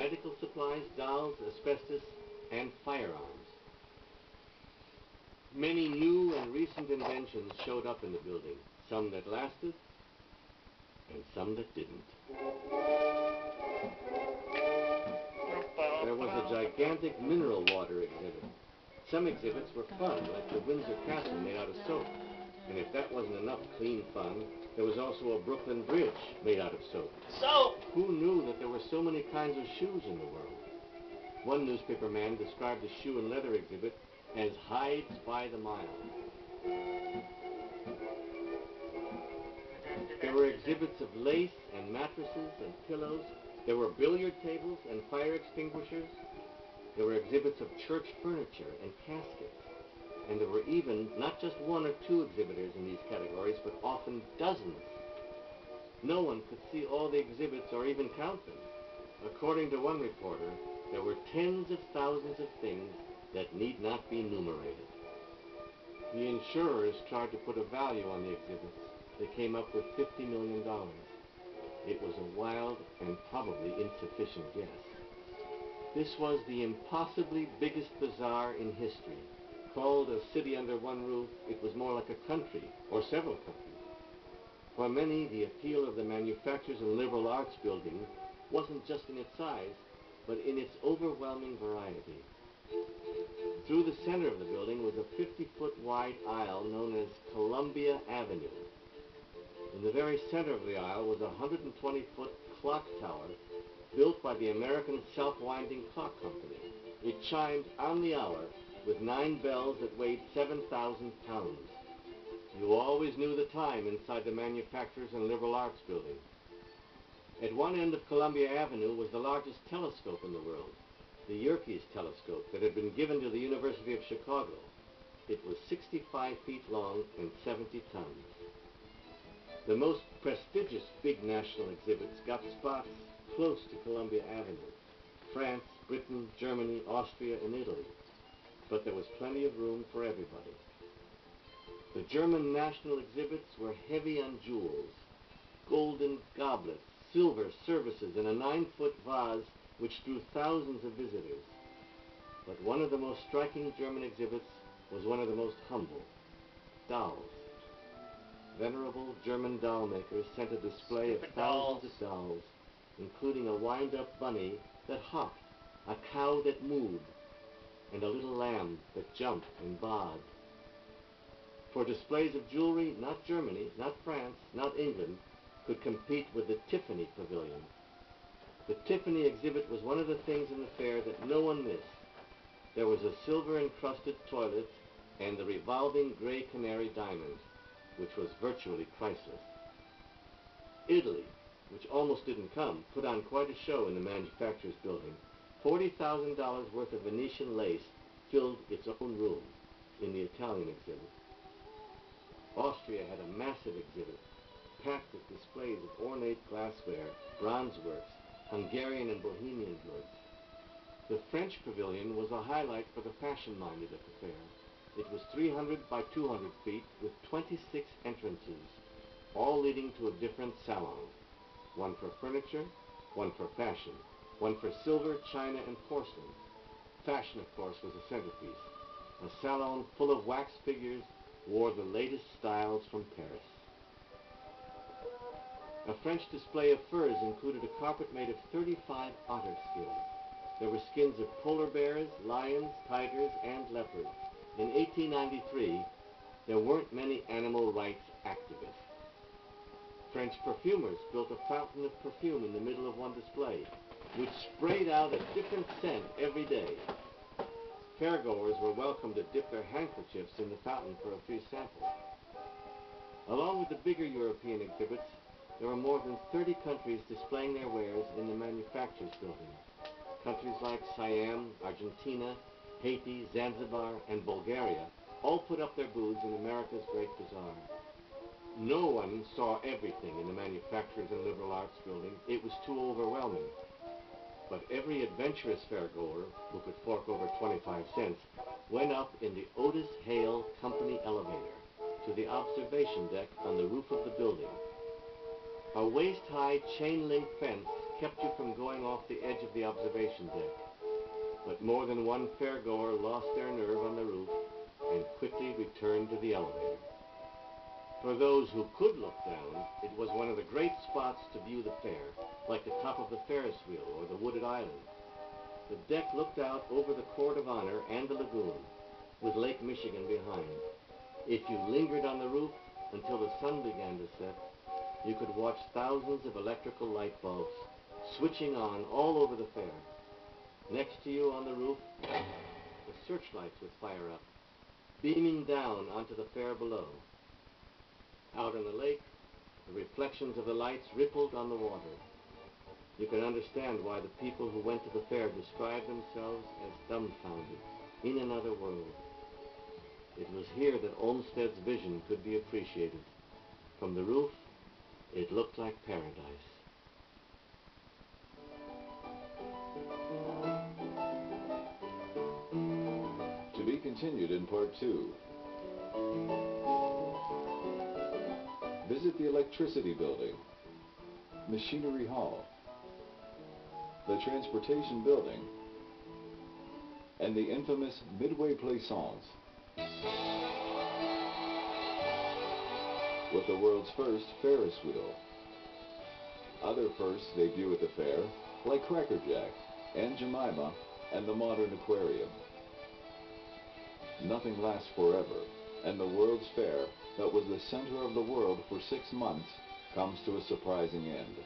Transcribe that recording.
medical supplies, dolls, asbestos, and firearms. Many new and recent inventions showed up in the building, some that lasted and some that didn't. There was a gigantic mineral water exhibit. Some exhibits were fun, like the Windsor Castle made out of soap. And if that wasn't enough clean fun, there was also a Brooklyn Bridge made out of soap. Soap! Who knew that there were so many kinds of shoes in the world? One newspaper man described the shoe and leather exhibit as hides by the mile. There were exhibits of lace and mattresses and pillows. There were billiard tables and fire extinguishers. There were exhibits of church furniture and caskets. And there were even not just one or two exhibitors in these categories, but often dozens. No one could see all the exhibits or even count them. According to one reporter, there were tens of thousands of things that need not be enumerated. The insurers tried to put a value on the exhibits. They came up with $50 million. It was a wild and probably insufficient guess. This was the impossibly biggest bazaar in history. Called a city under one roof, it was more like a country, or several countries. For many, the appeal of the Manufacturers and Liberal Arts Building wasn't just in its size, but in its overwhelming variety. Through the center of the building was a 50-foot wide aisle known as Columbia Avenue. In the very center of the aisle was a 120-foot clock tower built by the American Self-Winding Clock Company. It chimed on the hour with 9 bells that weighed 7,000 pounds. You always knew the time inside the Manufacturers and Liberal Arts Building. At one end of Columbia Avenue was the largest telescope in the world, the Yerkes telescope that had been given to the University of Chicago. It was 65 feet long and 70 tons. The most prestigious big national exhibits got spots close to Columbia Avenue: France, Britain, Germany, Austria, and Italy. But there was plenty of room for everybody. The German national exhibits were heavy on jewels: golden goblets, silver services, and a 9-foot vase which drew thousands of visitors. But one of the most striking German exhibits was one of the most humble: dolls. Venerable German doll makers sent a display of thousands of dolls, including a wind-up bunny that hopped, a cow that mooed, and a little lamb that jumped and baaed. For displays of jewelry, not Germany, not France, not England could compete with the Tiffany Pavilion. The Tiffany exhibit was one of the things in the fair that no one missed. There was a silver-encrusted toilet and the revolving gray canary diamond, which was virtually priceless. Italy, which almost didn't come, put on quite a show in the Manufacturers Building. $40,000 worth of Venetian lace filled its own room in the Italian exhibit. Austria had a massive exhibit, packed with displays of ornate glassware, bronze works, Hungarian and Bohemian goods. The French pavilion was a highlight for the fashion-minded at the fair. It was 300 by 200 feet with 26 entrances, all leading to a different salon. One for furniture, one for fashion, one for silver, china, and porcelain. Fashion, of course, was the centerpiece. A salon full of wax figures wore the latest styles from Paris. A French display of furs included a carpet made of 35 otter skins. There were skins of polar bears, lions, tigers, and leopards. In 1893, there weren't many animal rights activists. French perfumers built a fountain of perfume in the middle of one display, which sprayed out a different scent every day. Fairgoers were welcome to dip their handkerchiefs in the fountain for a free sample. Along with the bigger European exhibits, there were more than 30 countries displaying their wares in the Manufacturers Building. Countries like Siam, Argentina, Haiti, Zanzibar, and Bulgaria all put up their booths in America's Great Bazaar. No one saw everything in the Manufacturers and Liberal Arts Building. It was too overwhelming. But every adventurous fairgoer who could fork over 25 cents went up in the Otis Hale Company elevator to the observation deck on the roof of the building. A waist-high chain-link fence kept you from going off the edge of the observation deck. But more than one fairgoer lost their nerve on the roof and quickly returned to the elevator. For those who could look down, it was one of the great spots to view the fair, like the top of the Ferris wheel or the wooded island. The deck looked out over the Court of Honor and the lagoon, with Lake Michigan behind. If you lingered on the roof until the sun began to set, you could watch thousands of electrical light bulbs switching on all over the fair. Next to you on the roof, the searchlights would fire up, beaming down onto the fair below. Out on the lake, the reflections of the lights rippled on the water. You can understand why the people who went to the fair described themselves as dumbfounded, in another world. It was here that Olmsted's vision could be appreciated. From the roof, it looked like paradise. To be continued in Part 2. Visit the Electricity Building, Machinery Hall, the Transportation Building, and the infamous Midway Plaisance. With the world's first Ferris wheel. Other firsts debut at the fair, like Cracker Jack, Aunt Jemima, and the modern aquarium. Nothing lasts forever, and the World's Fair, that was the center of the world for 6 months, comes to a surprising end.